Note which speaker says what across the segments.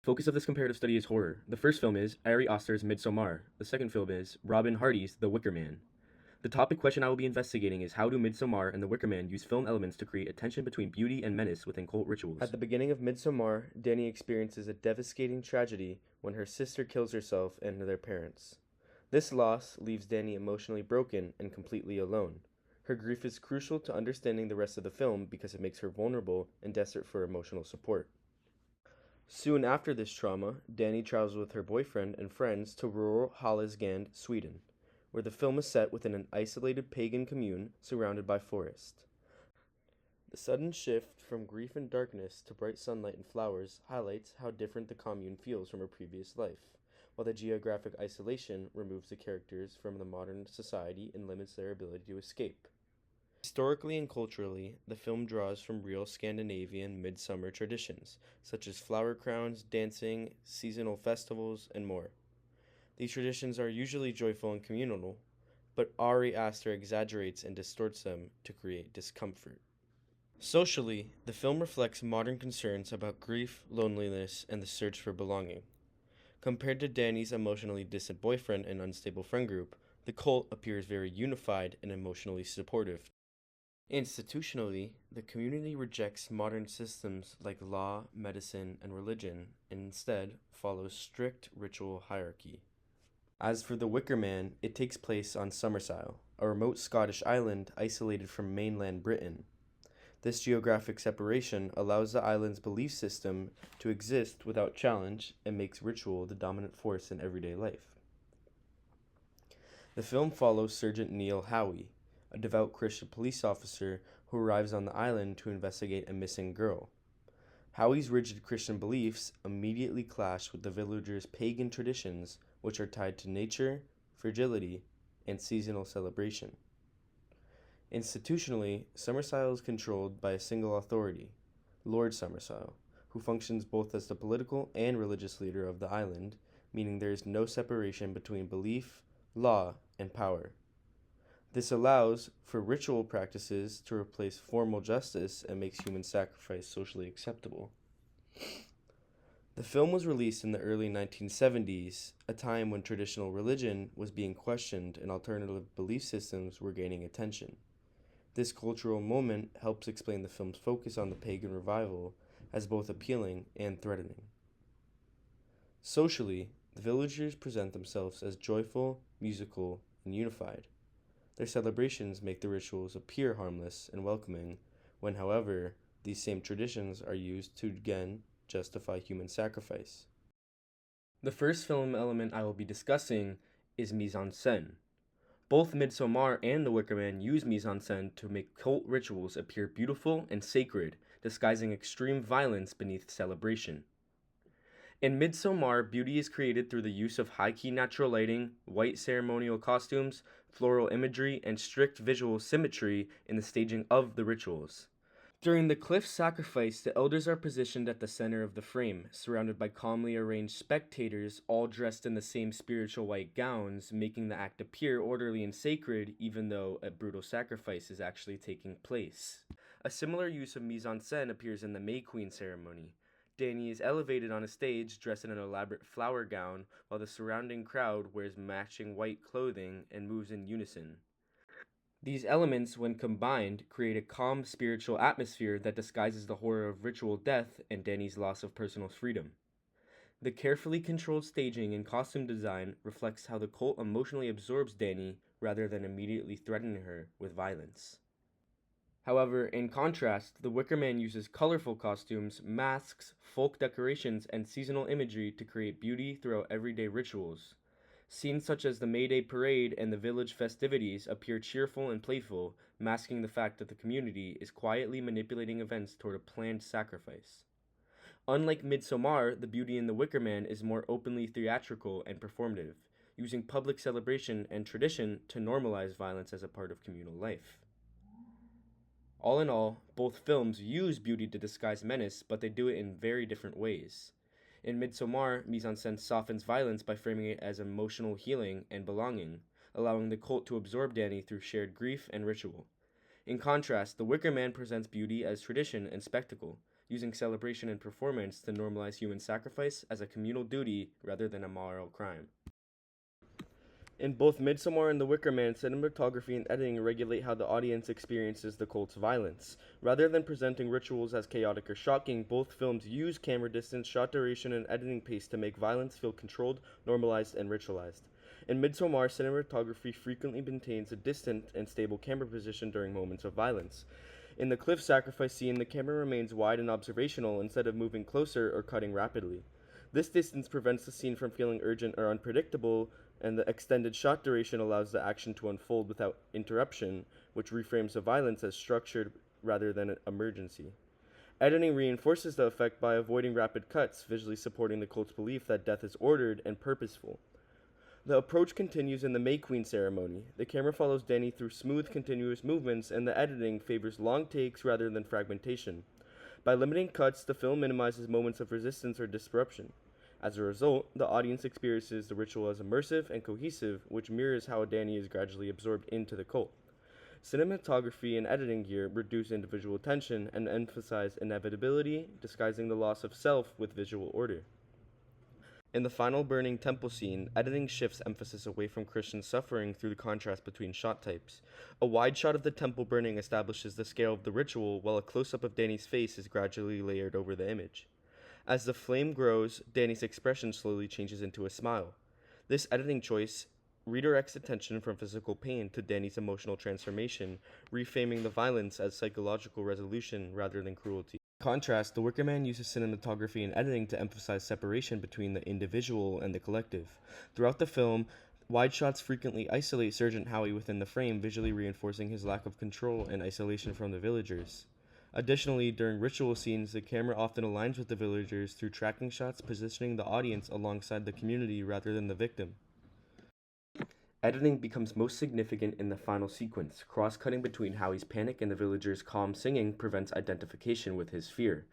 Speaker 1: Focus of this comparative study is horror. The first film is Ari Aster's Midsommar. The second film is Robin Hardy's The Wicker Man. The topic question I will be investigating is how do Midsommar and The Wicker Man use film elements to create a tension between beauty and menace within cult rituals? At the beginning of Midsommar, Dani experiences a devastating tragedy when her sister kills herself and their parents. This loss leaves Dani emotionally broken and completely alone. Her grief is crucial to understanding the rest of the film because it makes her vulnerable and desperate for emotional support. Soon after this trauma, Dani travels with her boyfriend and friends to rural Hallandsgård, Sweden, where the film is set within an isolated pagan commune surrounded by forest. The sudden shift from grief and darkness to bright sunlight and flowers highlights how different the commune feels from her previous life, while the geographic isolation removes the characters from the modern society and limits their ability to escape. Historically and culturally, the film draws from real Scandinavian midsummer traditions, such as flower crowns, dancing, seasonal festivals, and more. These traditions are usually joyful and communal, but Ari Aster exaggerates and distorts them to create discomfort. Socially, the film reflects modern concerns about grief, loneliness, and the search for belonging. Compared to Dani's emotionally distant boyfriend and unstable friend group, the cult appears very unified and emotionally supportive. Institutionally, the community rejects modern systems like law, medicine, and religion, and instead follows strict ritual hierarchy. As for the Wicker Man, it takes place on Summerside, a remote Scottish island isolated from mainland Britain. This geographic separation allows the island's belief system to exist without challenge and makes ritual the dominant force in everyday life. The film follows Sergeant Neil Howie, a devout Christian police officer who arrives on the island to investigate a missing girl. Howie's rigid Christian beliefs immediately clash with the villagers' pagan traditions, which are tied to nature, fragility, and seasonal celebration. Institutionally, Summerside is controlled by a single authority, Lord Summerside, who functions both as the political and religious leader of the island, meaning there is no separation between belief, law, and power. This allows for ritual practices to replace formal justice and makes human sacrifice socially acceptable. The film was released in the early 1970s, a time when traditional religion was being questioned and alternative belief systems were gaining attention. This cultural moment helps explain the film's focus on the pagan revival as both appealing and threatening. Socially, the villagers present themselves as joyful, musical, and unified. Their celebrations make the rituals appear harmless and welcoming, when, however, these same traditions are used to again justify human sacrifice. The first film element I will be discussing is mise-en-scène. Both Midsommar and The Wicker Man use mise-en-scène to make cult rituals appear beautiful and sacred, disguising extreme violence beneath celebration. In Midsommar, beauty is created through the use of high-key natural lighting, white ceremonial costumes, floral imagery, and strict visual symmetry in the staging of the rituals. During the cliff sacrifice, the elders are positioned at the center of the frame, surrounded by calmly arranged spectators, all dressed in the same spiritual white gowns, making the act appear orderly and sacred, even though a brutal sacrifice is actually taking place. A similar use of mise-en-scène appears in the May Queen ceremony. Dani is elevated on a stage dressed in an elaborate flower gown, while the surrounding crowd wears matching white clothing and moves in unison. These elements, when combined, create a calm spiritual atmosphere that disguises the horror of ritual death and Dani's loss of personal freedom. The carefully controlled staging and costume design reflects how the cult emotionally absorbs Dani rather than immediately threatening her with violence. However, in contrast, the Wicker Man uses colorful costumes, masks, folk decorations, and seasonal imagery to create beauty throughout everyday rituals. Scenes such as the May Day parade and the village festivities appear cheerful and playful, masking the fact that the community is quietly manipulating events toward a planned sacrifice. Unlike Midsommar, the beauty in the Wicker Man is more openly theatrical and performative, using public celebration and tradition to normalize violence as a part of communal life. All in all, both films use beauty to disguise menace, but they do it in very different ways. In Midsommar, mise-en-scène softens violence by framing it as emotional healing and belonging, allowing the cult to absorb Dani through shared grief and ritual. In contrast, The Wicker Man presents beauty as tradition and spectacle, using celebration and performance to normalize human sacrifice as a communal duty rather than a moral crime. In both Midsommar and The Wicker Man, cinematography and editing regulate how the audience experiences the cult's violence. Rather than presenting rituals as chaotic or shocking, both films use camera distance, shot duration, and editing pace to make violence feel controlled, normalized, and ritualized. In Midsommar, cinematography frequently maintains a distant and stable camera position during moments of violence. In the cliff sacrifice scene, the camera remains wide and observational instead of moving closer or cutting rapidly. This distance prevents the scene from feeling urgent or unpredictable, and the extended shot duration allows the action to unfold without interruption, which reframes the violence as structured rather than an emergency. Editing reinforces the effect by avoiding rapid cuts, visually supporting the cult's belief that death is ordered and purposeful. The approach continues in the May Queen ceremony. The camera follows Danny through smooth, continuous movements, and the editing favors long takes rather than fragmentation. By limiting cuts, the film minimizes moments of resistance or disruption. As a result, the audience experiences the ritual as immersive and cohesive, which mirrors how Danny is gradually absorbed into the cult. Cinematography and editing here reduce individual tension and emphasize inevitability, disguising the loss of self with visual order. In the final burning temple scene, editing shifts emphasis away from Christian suffering through the contrast between shot types. A wide shot of the temple burning establishes the scale of the ritual, while a close-up of Danny's face is gradually layered over the image. As the flame grows, Danny's expression slowly changes into a smile. This editing choice redirects attention from physical pain to Danny's emotional transformation, reframing the violence as psychological resolution rather than cruelty. In contrast, The Wicker Man uses cinematography and editing to emphasize separation between the individual and the collective. Throughout the film, wide shots frequently isolate Sergeant Howie within the frame, visually reinforcing his lack of control and isolation from the villagers. Additionally, during ritual scenes, the camera often aligns with the villagers through tracking shots, positioning the audience alongside the community rather than the victim. Editing becomes most significant in the final sequence. Cross-cutting between Howie's panic and the villagers' calm singing prevents identification with his fear.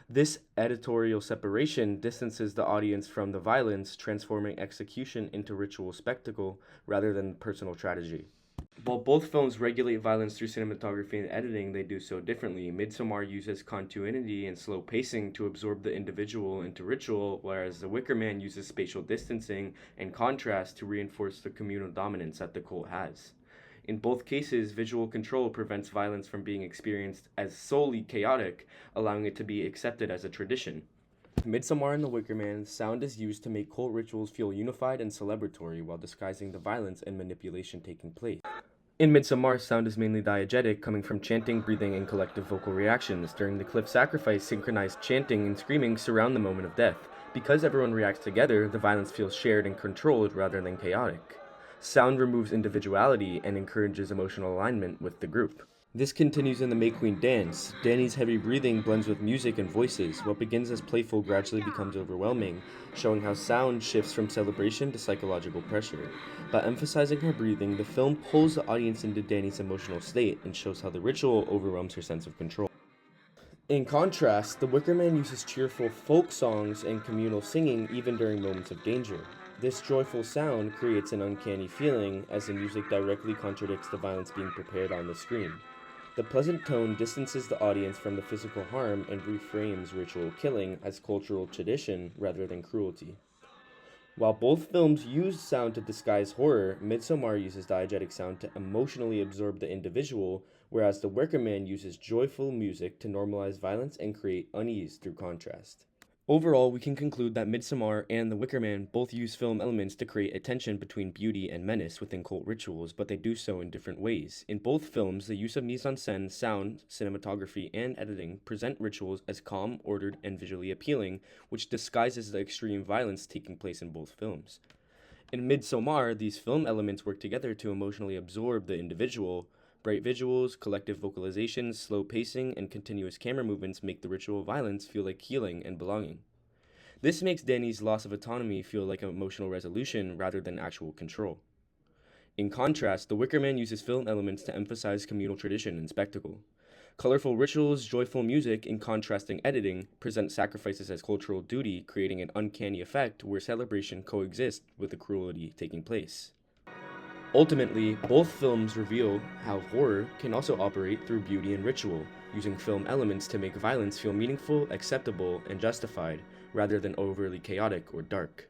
Speaker 1: This editorial separation distances the audience from the violence, transforming execution into ritual spectacle rather than personal tragedy. While both films regulate violence through cinematography and editing, they do so differently. Midsommar uses continuity and slow pacing to absorb the individual into ritual, whereas The Wicker Man uses spatial distancing and contrast to reinforce the communal dominance that the cult has. In both cases, visual control prevents violence from being experienced as solely chaotic, allowing it to be accepted as a tradition. Midsommar and The Wicker Man, sound is used to make cult rituals feel unified and celebratory while disguising the violence and manipulation taking place. In Midsommar, sound is mainly diegetic, coming from chanting, breathing, and collective vocal reactions. During the cliff sacrifice, synchronized chanting and screaming surround the moment of death. Because everyone reacts together, the violence feels shared and controlled rather than chaotic. Sound removes individuality and encourages emotional alignment with the group. This continues in the May Queen dance. Danny's heavy breathing blends with music and voices. What begins as playful gradually becomes overwhelming, showing how sound shifts from celebration to psychological pressure. By emphasizing her breathing, the film pulls the audience into Danny's emotional state and shows how the ritual overwhelms her sense of control. In contrast, The Wicker Man uses cheerful folk songs and communal singing even during moments of danger. This joyful sound creates an uncanny feeling as the music directly contradicts the violence being prepared on the screen. The pleasant tone distances the audience from the physical harm and reframes ritual killing as cultural tradition rather than cruelty. While both films use sound to disguise horror, Midsommar uses diegetic sound to emotionally absorb the individual, whereas The Wicker Man uses joyful music to normalize violence and create unease through contrast. Overall, we can conclude that Midsommar and The Wicker Man both use film elements to create a tension between beauty and menace within cult rituals, but they do so in different ways. In both films, the use of mise-en-scène, sound, cinematography, and editing present rituals as calm, ordered, and visually appealing, which disguises the extreme violence taking place in both films. In Midsommar, these film elements work together to emotionally absorb the individual. Bright visuals, collective vocalizations, slow pacing, and continuous camera movements make the ritual violence feel like healing and belonging. This makes Danny's loss of autonomy feel like an emotional resolution rather than actual control. In contrast, The Wicker Man uses film elements to emphasize communal tradition and spectacle. Colorful rituals, joyful music, and contrasting editing present sacrifices as cultural duty, creating an uncanny effect where celebration coexists with the cruelty taking place. Ultimately, both films reveal how horror can also operate through beauty and ritual, using film elements to make violence feel meaningful, acceptable, and justified, rather than overly chaotic or dark.